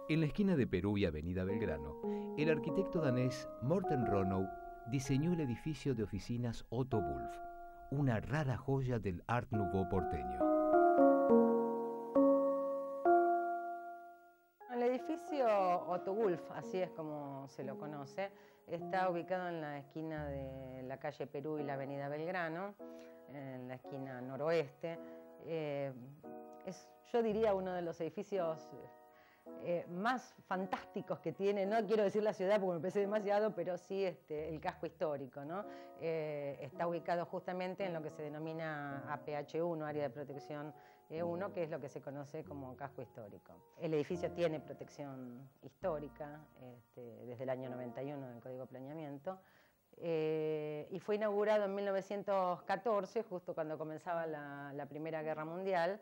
En la esquina de Perú y Avenida Belgrano, el arquitecto danés Morten Rønnow diseñó el edificio de oficinas Otto Wulff, una rara joya del Art Nouveau porteño. El edificio Otto Wulff, así es como se lo conoce, está ubicado en la esquina de la calle Perú y la Avenida Belgrano, en la esquina noroeste. Es, yo diría, uno de los edificios más fantásticos que tiene, no quiero decir la ciudad porque me parece demasiado, pero sí el casco histórico, ¿no? Está ubicado justamente en lo que se denomina APH1, Área de Protección 1, que es lo que se conoce como casco histórico. El edificio tiene protección histórica desde el año 91 del Código de Planeamiento. Y fue inaugurado en 1914, justo cuando comenzaba la Primera Guerra Mundial.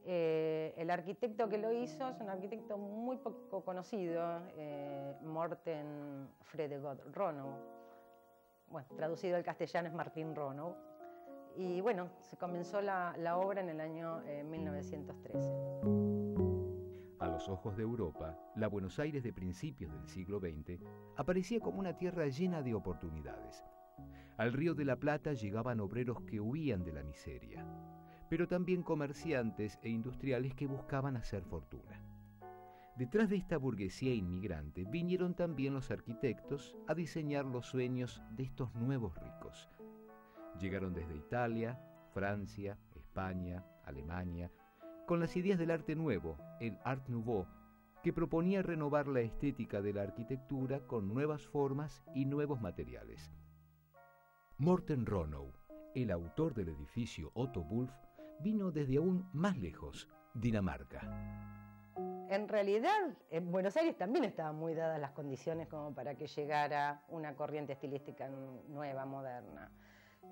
El arquitecto que lo hizo es un arquitecto muy poco conocido, Morten Fredegod Rønnow. Bueno, traducido al castellano es Martín Rønnow. Y bueno, se comenzó la obra en el año 1913. A los ojos de Europa, la Buenos Aires de principios del siglo XX aparecía como una tierra llena de oportunidades. Al Río de la Plata llegaban obreros que huían de la miseria, pero también comerciantes e industriales que buscaban hacer fortuna. Detrás de esta burguesía inmigrante vinieron también los arquitectos a diseñar los sueños de estos nuevos ricos. Llegaron desde Italia, Francia, España, Alemania, con las ideas del arte nuevo, el Art Nouveau, que proponía renovar la estética de la arquitectura con nuevas formas y nuevos materiales. Morten Rønnow, el autor del edificio Otto Wulff, vino desde aún más lejos, Dinamarca. En realidad, en Buenos Aires también estaban muy dadas las condiciones como para que llegara una corriente estilística nueva, moderna.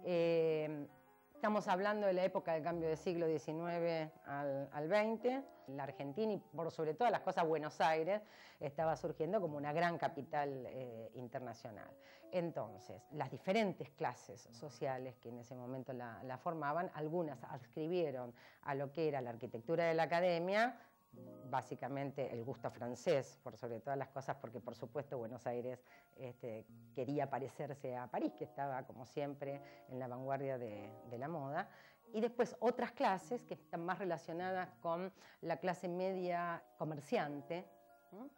Estamos hablando de la época del cambio de siglo XIX al XX. La Argentina y por sobre todas las cosas Buenos Aires estaba surgiendo como una gran capital internacional. Entonces, las diferentes clases sociales que en ese momento la formaban, algunas adscribieron a lo que era la arquitectura de la academia, básicamente el gusto francés, por sobre todas las cosas, porque por supuesto Buenos Aires quería parecerse a París, que estaba como siempre en la vanguardia de la moda, y después otras clases que están más relacionadas con la clase media comerciante, ¿no?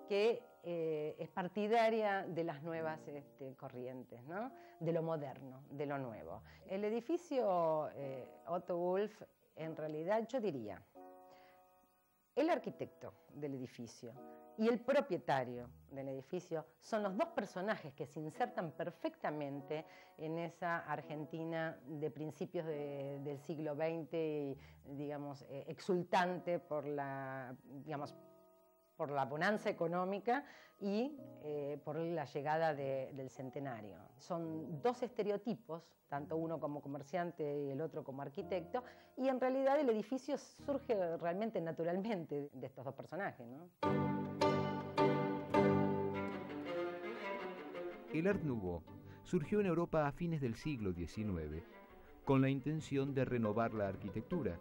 Que es partidaria de las nuevas corrientes, ¿no? De lo moderno, de lo nuevo. El edificio Otto Wulff, en realidad yo diría, el arquitecto del edificio y el propietario del edificio son los dos personajes que se insertan perfectamente en esa Argentina de principios del siglo XX, y, digamos, exultante por la bonanza económica y por la llegada del centenario. Son dos estereotipos, tanto uno como comerciante y el otro como arquitecto, y en realidad el edificio surge realmente naturalmente de estos dos personajes, ¿no? El Art Nouveau surgió en Europa a fines del siglo XIX con la intención de renovar la arquitectura,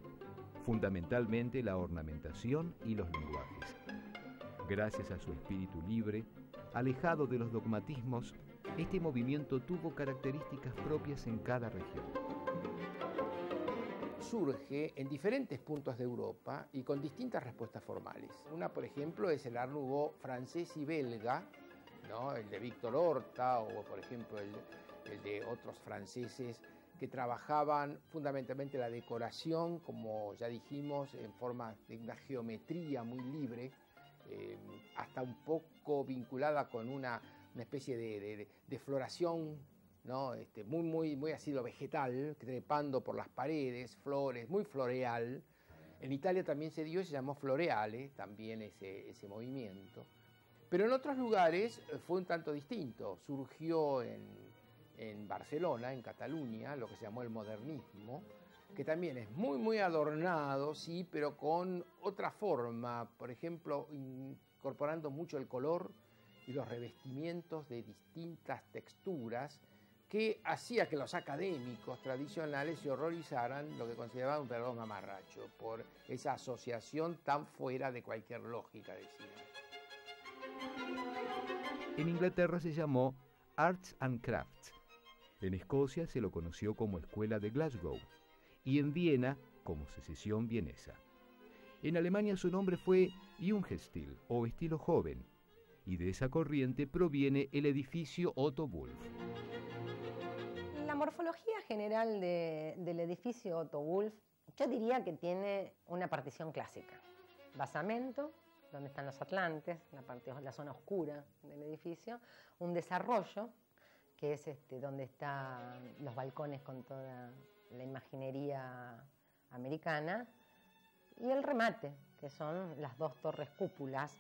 fundamentalmente la ornamentación y los lenguajes. Gracias a su espíritu libre, alejado de los dogmatismos, este movimiento tuvo características propias en cada región. Surge en diferentes puntos de Europa y con distintas respuestas formales. Una, por ejemplo, es el Art Nouveau francés y belga, ¿no? El de Víctor Horta o, por ejemplo, el de otros franceses que trabajaban fundamentalmente la decoración, como ya dijimos, en forma de una geometría muy libre, hasta un poco vinculada con una especie de floración, ¿no? Muy así lo vegetal, trepando por las paredes, flores, muy floreal. En Italia también se dio, se llamó floreale, también ese movimiento. Pero en otros lugares fue un tanto distinto. Surgió en Barcelona, en Cataluña, lo que se llamó el modernismo, que también es muy adornado, sí, pero con otra forma, por ejemplo, incorporando mucho el color y los revestimientos de distintas texturas que hacía que los académicos tradicionales se horrorizaran, lo que consideraban un verdadero mamarracho, por esa asociación tan fuera de cualquier lógica, decían. En Inglaterra se llamó Arts and Crafts. En Escocia se lo conoció como Escuela de Glasgow y en Viena como Secesión Vienesa. En Alemania su nombre fue Jungestil o estilo joven, y de esa corriente proviene el edificio Otto Wulff. La morfología general del edificio Otto Wulff, yo diría que tiene una partición clásica. Basamento, donde están los atlantes, la zona oscura del edificio, un desarrollo, que es donde están los balcones con toda la imaginería americana, y el remate, que son las dos torres cúpulas,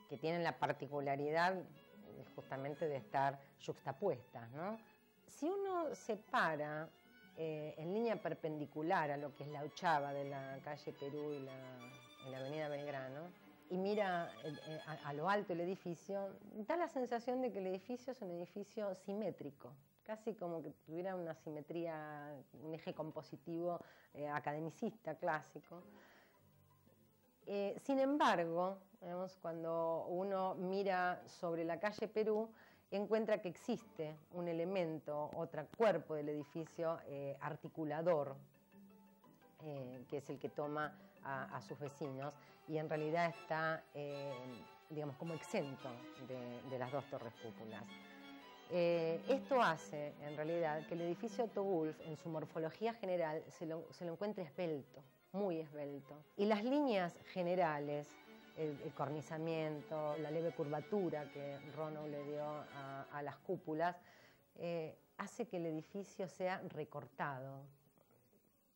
que tienen la particularidad justamente de estar yuxtapuestas, ¿no? Si uno se para en línea perpendicular a lo que es la ochava de la calle Perú y la avenida Belgrano, y mira a lo alto el edificio, da la sensación de que el edificio es un edificio simétrico, casi como que tuviera una simetría, un eje compositivo academicista clásico. Sin embargo, digamos, cuando uno mira sobre la calle Perú, encuentra que existe un elemento, otro cuerpo del edificio articulador, que es el que toma a sus vecinos, y en realidad está, digamos, como exento de las dos torres cúpulas. Esto hace, en realidad, que el edificio Otto Wulff, en su morfología general, se lo encuentre esbelto, muy esbelto. Y las líneas generales, el cornizamiento, la leve curvatura que Rono le dio a las cúpulas, hace que el edificio sea recortado,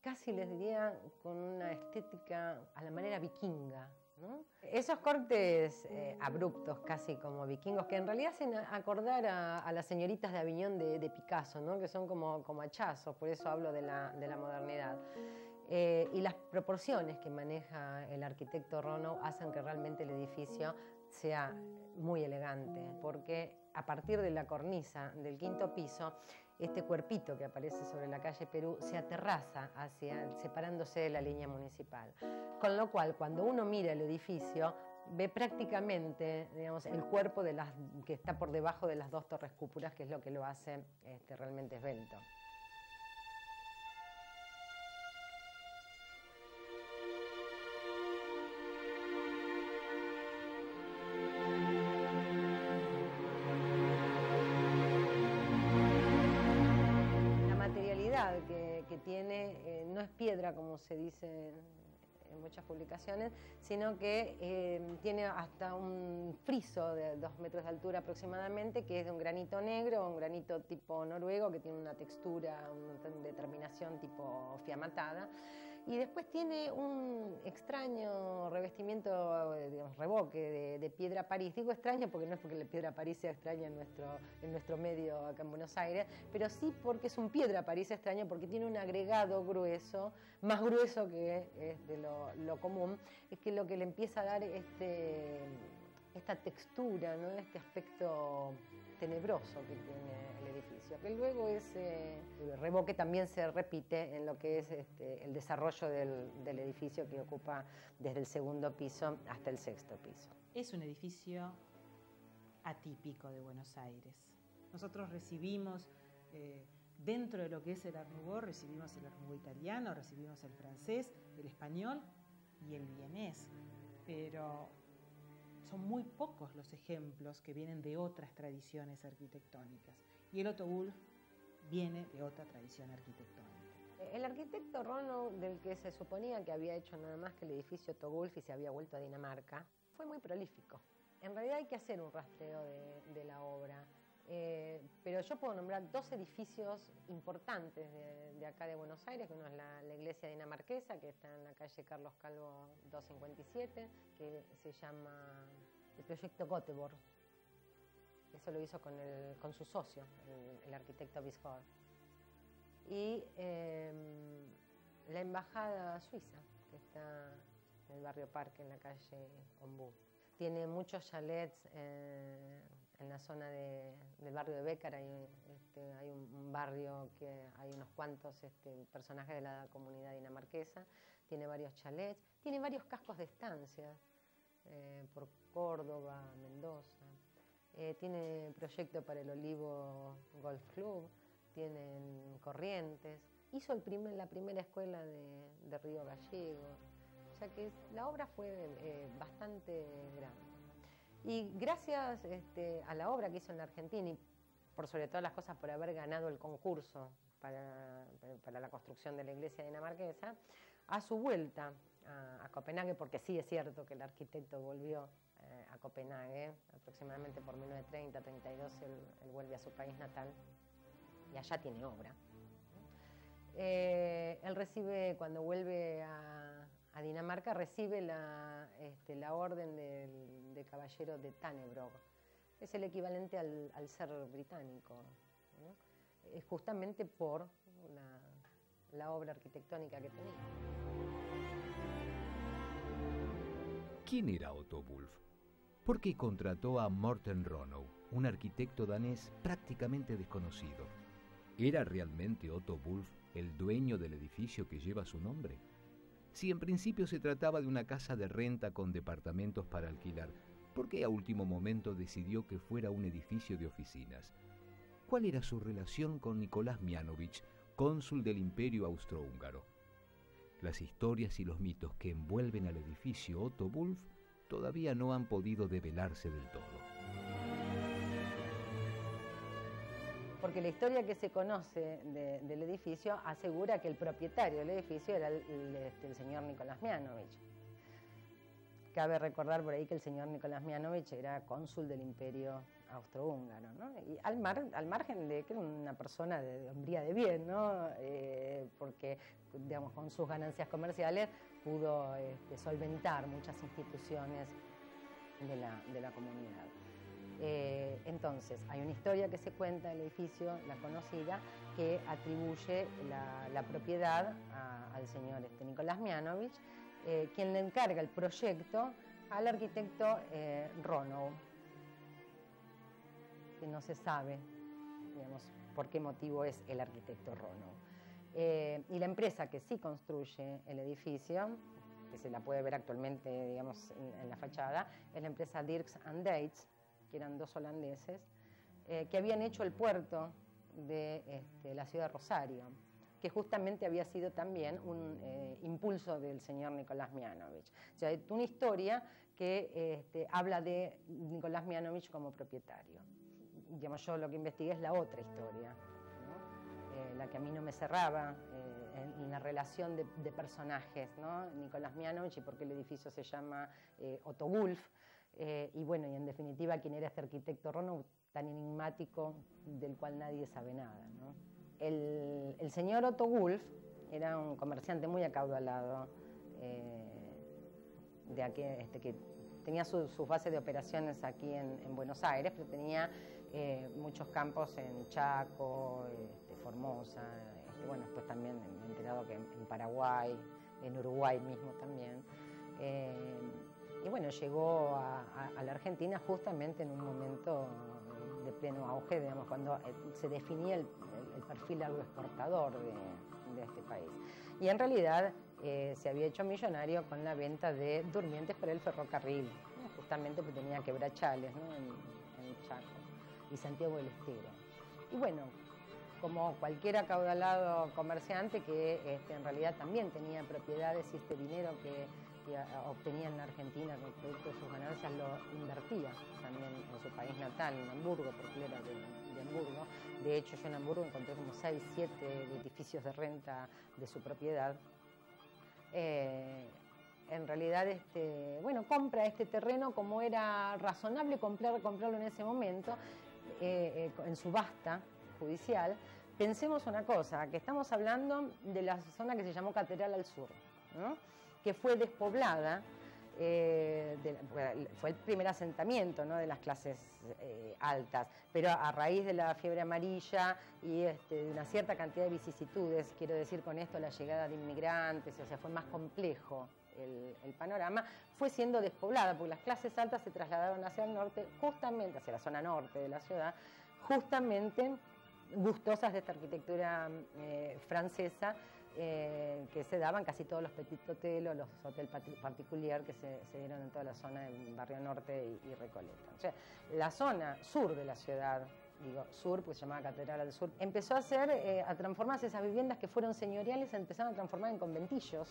casi les diría con una estética a la manera vikinga, ¿no? Esos cortes abruptos, casi como vikingos, que en realidad hacen acordar a las señoritas de Aviñón de Picasso, ¿no? Que son como hachazos, por eso hablo de la modernidad. Y las proporciones que maneja el arquitecto Rono hacen que realmente el edificio sea muy elegante, porque a partir de la cornisa del quinto piso, este cuerpito que aparece sobre la calle Perú se aterraza separándose de la línea municipal. Con lo cual, cuando uno mira el edificio, ve prácticamente, digamos, el cuerpo que está por debajo de las dos torres cúpulas, que es lo que lo hace realmente esbelto. Que tiene, no es piedra como se dice en muchas publicaciones, sino que tiene hasta un friso de 2 metros de altura aproximadamente, que es de un granito negro, un granito tipo noruego, que tiene una textura, una determinación tipo fiamatada. Y después tiene un extraño revestimiento, digamos, revoque de piedra París. Digo extraño porque no es porque la piedra París sea extraña en nuestro medio acá en Buenos Aires, pero sí porque es un piedra París extraño porque tiene un agregado grueso, más grueso que es de lo común, es que lo que le empieza a dar esta textura, ¿no? Este aspecto tenebroso que tiene el edificio, que luego ese revoque también se repite en lo que es el desarrollo del edificio, que ocupa desde el segundo piso hasta el sexto piso. Es un edificio atípico de Buenos Aires. Nosotros recibimos, dentro de lo que es el Art Nouveau, recibimos el Art Nouveau italiano, recibimos el francés, el español y el vienés, pero son muy pocos los ejemplos que vienen de otras tradiciones arquitectónicas. Y el Otto Wulff viene de otra tradición arquitectónica. El arquitecto Rono, del que se suponía que había hecho nada más que el edificio Otto Wulff y se había vuelto a Dinamarca, fue muy prolífico. En realidad hay que hacer un rastreo de la obra. Pero yo puedo nombrar 2 edificios importantes de acá de Buenos Aires, que uno es la iglesia dinamarquesa, que está en la calle Carlos Calvo 257, que se llama el proyecto Göteborg. Eso lo hizo con su socio, el arquitecto Bisgaard. Y la embajada suiza, que está en el barrio Parque, en la calle Ombú. Tiene muchos chalets en la zona del barrio de Bécar hay un barrio que hay unos cuantos personajes de la comunidad dinamarquesa, tiene varios chalets, tiene varios cascos de estancia por Córdoba, Mendoza, tiene proyecto para el Olivo Golf Club, tienen Corrientes, hizo la primera escuela de Río Gallego, o sea que la obra fue bastante grande. Y gracias a la obra que hizo en la Argentina, y por sobre todas las cosas por haber ganado el concurso para la construcción de la iglesia dinamarquesa, a su vuelta a Copenhague, porque sí es cierto que el arquitecto volvió a Copenhague, aproximadamente por 1930, 32, él vuelve a su país natal y allá tiene obra. Él recibe, cuando vuelve a Dinamarca, recibe la orden de caballero de Tannebrog. Es el equivalente al ser británico, ¿no? Es justamente por la obra arquitectónica que tenía. ¿Quién era Otto Wulff? ¿Por qué contrató a Morten Ronau, un arquitecto danés prácticamente desconocido? ¿Era realmente Otto Wulff el dueño del edificio que lleva su nombre? Si en principio se trataba de una casa de renta con departamentos para alquilar, ¿por qué a último momento decidió que fuera un edificio de oficinas? ¿Cuál era su relación con Nicolás Mianovich, cónsul del Imperio Austrohúngaro? Las historias y los mitos que envuelven al edificio Otto Wulff todavía no han podido develarse del todo. Porque la historia que se conoce del edificio asegura que el propietario del edificio era el señor Nicolás Mianovich. Cabe recordar por ahí que el señor Nicolás Mianovich era cónsul del Imperio Austrohúngaro, ¿no? Y al margen de que era una persona de hombría de bien, ¿no? Porque, digamos, con sus ganancias comerciales pudo solventar muchas instituciones de la comunidad. Entonces, hay una historia que se cuenta del edificio, la conocida, que atribuye la propiedad al señor Nicolás Mianovich, quien le encarga el proyecto al arquitecto Ronau, que no se sabe, digamos, por qué motivo es el arquitecto Ronau. Y la empresa que sí construye el edificio, que se la puede ver actualmente, digamos, en la fachada, es la empresa Dirks and Dates, que eran dos holandeses, que habían hecho el puerto de la ciudad de Rosario, que justamente había sido también un impulso del señor Nicolás Mianovich. O sea, es una historia que habla de Nicolás Mianovich como propietario. Digamos, yo lo que investigué es la otra historia, ¿no? La que a mí no me cerraba, en la relación de personajes, ¿no? Nicolás Mianovich y por qué el edificio se llama Otto Wulff. Y bueno, y en definitiva, quién era este arquitecto Ronau tan enigmático del cual nadie sabe nada, ¿no? El señor Otto Wulff era un comerciante muy acaudalado, que tenía su base de operaciones aquí en Buenos Aires, pero tenía muchos campos en Chaco, Formosa, bueno, después también me he enterado que en Paraguay, en Uruguay mismo también. Y bueno, llegó a la Argentina justamente en un momento de pleno auge, digamos, cuando se definía el perfil agroexportador de este país. Y en realidad se había hecho millonario con la venta de durmientes para el ferrocarril, ¿no? Justamente porque tenía quebrachales, ¿no? en Chaco y Santiago del Estero. Y bueno, como cualquier acaudalado comerciante que en realidad también tenía propiedades y este dinero que obtenía en la Argentina con producto de sus ganancias lo invertía también en su país natal, en Hamburgo, porque él era de Hamburgo. De hecho, yo en Hamburgo encontré como 6, 7 edificios de renta de su propiedad. En realidad, bueno, compra este terreno como era razonable comprarlo en ese momento, en subasta judicial. Pensemos una cosa, que estamos hablando de la zona que se llamó Catedral al Sur, ¿no? Que fue despoblada, fue el primer asentamiento, ¿no? De las clases altas, pero a raíz de la fiebre amarilla y de una cierta cantidad de vicisitudes, quiero decir con esto la llegada de inmigrantes, o sea, fue más complejo el panorama, fue siendo despoblada, porque las clases altas se trasladaron hacia el norte, justamente hacia la zona norte de la ciudad, justamente gustosas de esta arquitectura francesa, que se daban casi todos los petit hôtels o los hoteles particuliers que se dieron en toda la zona del barrio norte y Recoleta. O sea, la zona sur de la ciudad, digo sur porque se llamaba Catedral del Sur, empezó a transformarse, esas viviendas que fueron señoriales se empezaron a transformar en conventillos,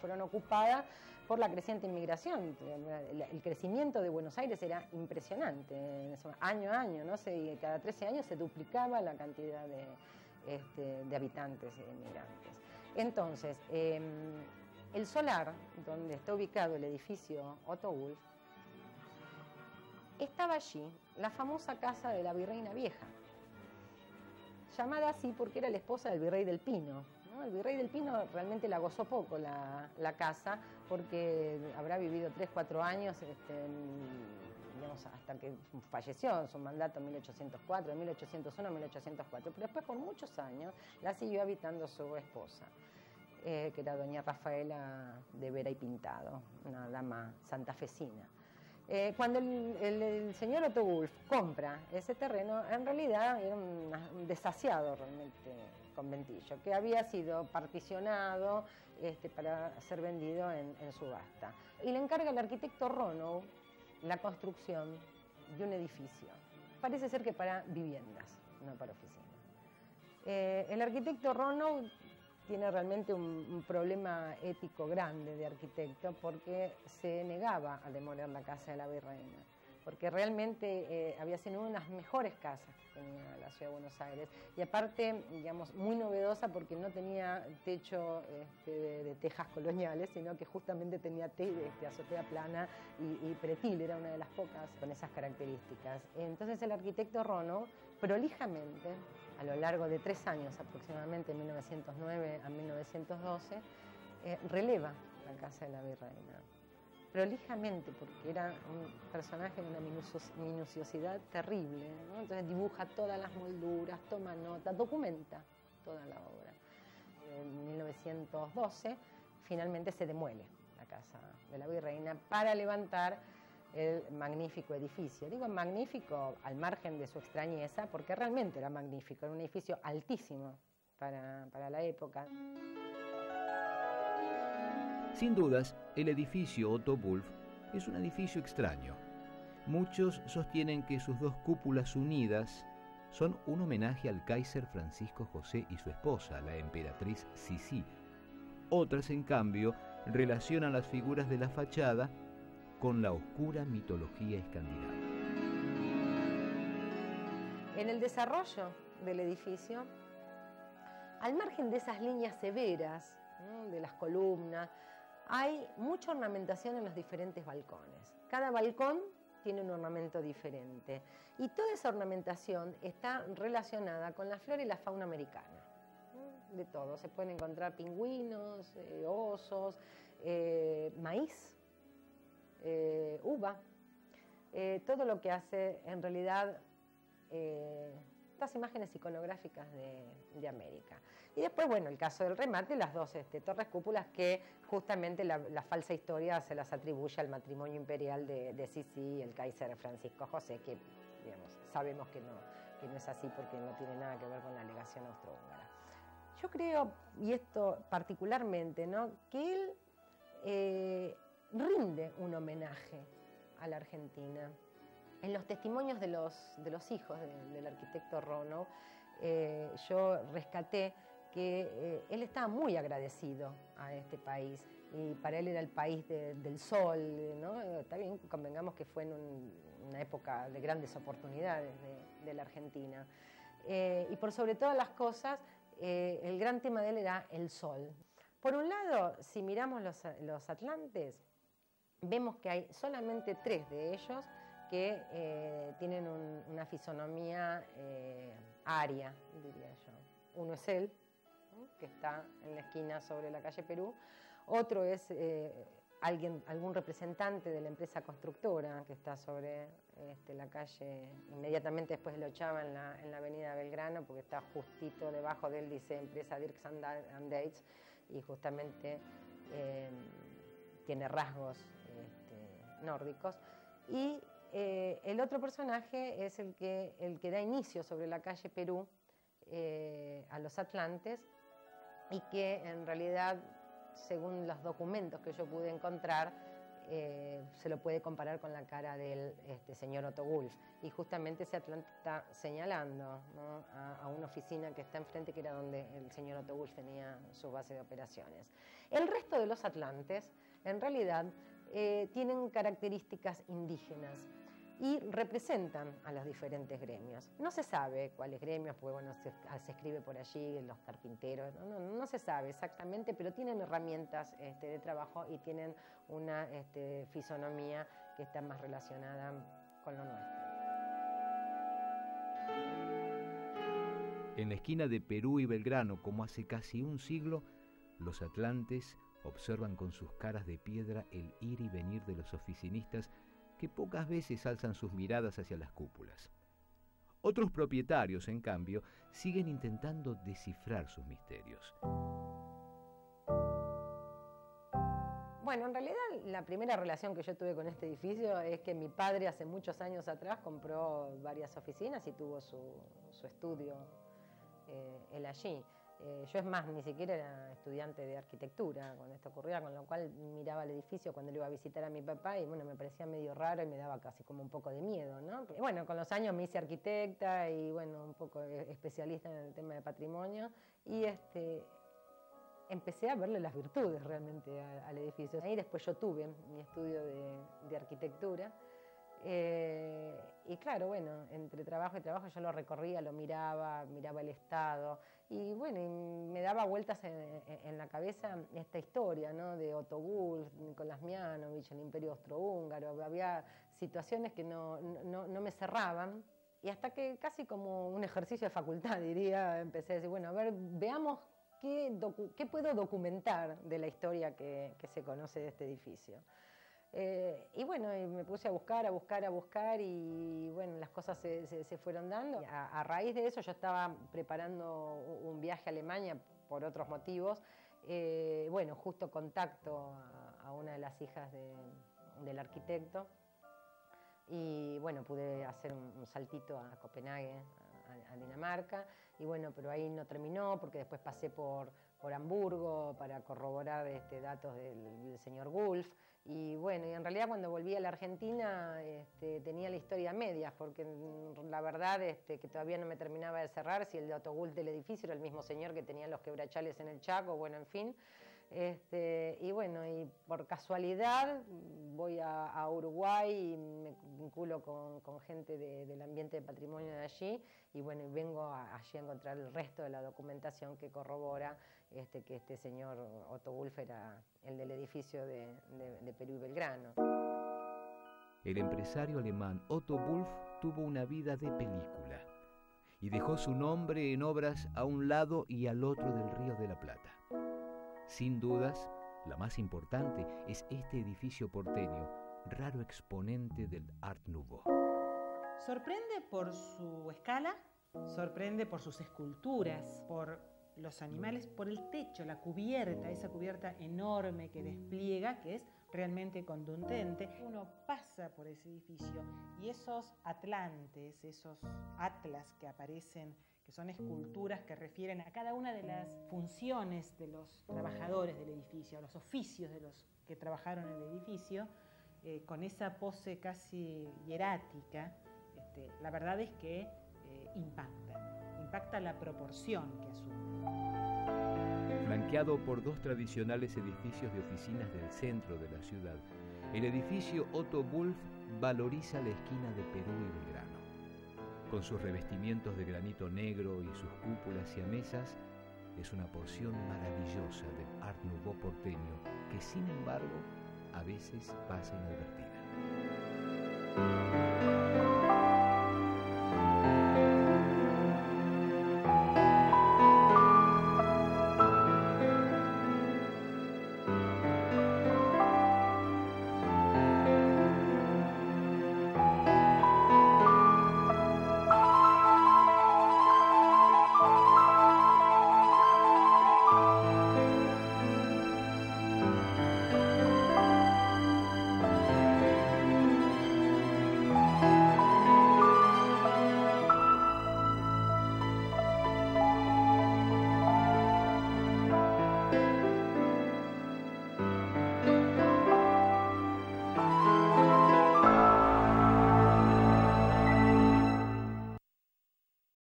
fueron ocupadas por la creciente inmigración. El crecimiento de Buenos Aires era impresionante, año a año, ¿no? Cada 13 años se duplicaba la cantidad de habitantes y de inmigrantes. Entonces, el solar, donde está ubicado el edificio Otto Wolff, estaba allí la famosa casa de la Virreina Vieja, llamada así porque era la esposa del virrey del Pino, ¿no? El virrey del Pino realmente la gozó poco la casa, porque habrá vivido 3-4 años, digamos, hasta que falleció en su mandato en 1804, de 1801 a 1804, pero después por muchos años la siguió habitando su esposa, que era doña Rafaela de Vera y Pintado, una dama santafesina. Cuando el señor Otto Wolff compra ese terreno, en realidad era un desasiado realmente conventillo, que había sido particionado para ser vendido en subasta. Y le encarga al arquitecto Ronow la construcción de un edificio. Parece ser que para viviendas, no para oficinas. El arquitecto Ronow tiene realmente un problema ético grande de arquitecto, porque se negaba a demoler la casa de la Virreina, porque realmente había sido una de las mejores casas que tenía la ciudad de Buenos Aires, y aparte, digamos, muy novedosa porque no tenía techo de tejas coloniales, sino que justamente tenía azotea plana y pretil, era una de las pocas con esas características. Entonces el arquitecto Ronow, prolijamente, a lo largo de 3 años aproximadamente, 1909 a 1912, releva la casa de la Virreina. Prolijamente, porque era un personaje de una minuciosidad terrible, ¿no? Entonces dibuja todas las molduras, toma nota, documenta toda la obra. En 1912 finalmente se demuele la casa de la Virreina para levantar el magnífico edificio. Digo magnífico al margen de su extrañeza, porque realmente era magnífico, era un edificio altísimo para la época. Sin dudas, el edificio Otto Wolff es un edificio extraño. Muchos sostienen que sus 2 cúpulas unidas son un homenaje al Kaiser Francisco José y su esposa, la emperatriz Sisi. Otras, en cambio, relacionan las figuras de la fachada con la oscura mitología escandinava. En el desarrollo del edificio, al margen de esas líneas severas, ¿no?, de las columnas, hay mucha ornamentación en los diferentes balcones. Cada balcón tiene un ornamento diferente, y toda esa ornamentación está relacionada con la flora y la fauna americana. De todo, se pueden encontrar pingüinos, osos, maíz, uva, todo lo que hace en realidad estas imágenes iconográficas de América. Y después, bueno, el caso del remate, las 2 torres cúpulas que justamente la falsa historia se las atribuye al matrimonio imperial de Sisi y el Kaiser Francisco José, que, digamos, sabemos que no es así, porque no tiene nada que ver con la legación austrohúngara. Yo creo, y esto particularmente, ¿no?, que él rinde un homenaje a la Argentina. En los testimonios de los hijos del arquitecto Ronow, yo rescaté que él estaba muy agradecido a este país, y para él era el país del sol, ¿no? Está bien, convengamos que fue en una época de grandes oportunidades de la Argentina. Y por sobre todas las cosas, el gran tema de él era el sol. Por un lado, si miramos los atlantes, vemos que hay solamente 3 de ellos que tienen una fisonomía aria, diría yo. Uno es él, ¿no?, que está en la esquina sobre la calle Perú. Otro es algún representante de la empresa constructora que está sobre la calle, inmediatamente después de Lochava, en la avenida Belgrano, porque está justito debajo de él, dice empresa Dirks and Dates, y justamente tiene rasgos nórdicos. Y el otro personaje es el que da inicio sobre la calle Perú a los atlantes, y que en realidad, según los documentos que yo pude encontrar, se lo puede comparar con la cara del señor Otto Wulf. Y justamente ese atlante está señalando, ¿no?, a una oficina que está enfrente, que era donde el señor Otto Wulf tenía su base de operaciones. El resto de los atlantes, en realidad, tienen características indígenas y representan a los diferentes gremios. No se sabe cuáles gremios, porque bueno, se escribe por allí, los carpinteros, no se sabe exactamente, pero tienen herramientas de trabajo y tienen una fisonomía que está más relacionada con lo nuestro. En la esquina de Perú y Belgrano, como hace casi un siglo, los atlantes observan con sus caras de piedra el ir y venir de los oficinistas, que pocas veces alzan sus miradas hacia las cúpulas. Otros propietarios, en cambio, siguen intentando descifrar sus misterios. Bueno, en realidad la primera relación que yo tuve con este edificio es que mi padre hace muchos años atrás compró varias oficinas y tuvo su estudio él allí. Yo, es más, ni siquiera era estudiante de arquitectura cuando esto ocurría, con lo cual miraba el edificio cuando lo iba a visitar a mi papá y bueno, me parecía medio raro y me daba casi como un poco de miedo, ¿no? Y bueno, con los años me hice arquitecta y bueno, un poco especialista en el tema de patrimonio, y empecé a verle las virtudes realmente al edificio. Ahí después yo tuve mi estudio de arquitectura. Y claro, bueno, entre trabajo y trabajo yo lo recorría, lo miraba el estado, y bueno, y me daba vueltas en la cabeza esta historia, ¿no?, de Otto Wulf, Nicolás Mianovich, el Imperio Austrohúngaro. Había situaciones que no me cerraban, y hasta que casi como un ejercicio de facultad, diría, empecé a decir, bueno, a ver, veamos qué puedo documentar de la historia que se conoce de este edificio. Y bueno, y me puse a buscar, y bueno, las cosas se fueron dando. A raíz de eso yo estaba preparando un viaje a Alemania por otros motivos. Bueno, justo contacto a una de las hijas del arquitecto, y bueno, pude hacer un saltito a Copenhague, a Dinamarca, y bueno, pero ahí no terminó, porque después pasé por Hamburgo para corroborar datos del señor Wulf. Y bueno, y en realidad cuando volví a la Argentina tenía la historia a medias, porque la verdad que todavía no me terminaba de cerrar si el de Otto Wulf del edificio era el mismo señor que tenía los quebrachales en el Chaco, bueno, en fin. Y bueno, y por casualidad voy a Uruguay y me vinculo con gente del ambiente de patrimonio de allí, y bueno, y vengo allí a encontrar el resto de la documentación que corrobora que este señor Otto Wulf era el del edificio de Perú y Belgrano. El empresario alemán Otto Wulf tuvo una vida de película y dejó su nombre en obras a un lado y al otro del Río de la Plata. Sin dudas, la más importante es este edificio porteño, raro exponente del Art Nouveau. Sorprende por su escala, sorprende por sus esculturas, por los animales, por el techo, la cubierta, esa cubierta enorme que despliega, que es realmente contundente. Uno pasa por ese edificio y esos atlantes, esos atlas que aparecen, que son esculturas que refieren a cada una de las funciones de los trabajadores del edificio, a los oficios de los que trabajaron en el edificio, con esa pose casi hierática, la verdad es que impacta la proporción que asume. Flanqueado por dos tradicionales edificios de oficinas del centro de la ciudad, el edificio Otto Wulf valoriza la esquina de Perú y Belgrano. Con sus revestimientos de granito negro y sus cúpulas siamesas, es una porción maravillosa del Art Nouveau porteño que, sin embargo, a veces pasa inadvertida.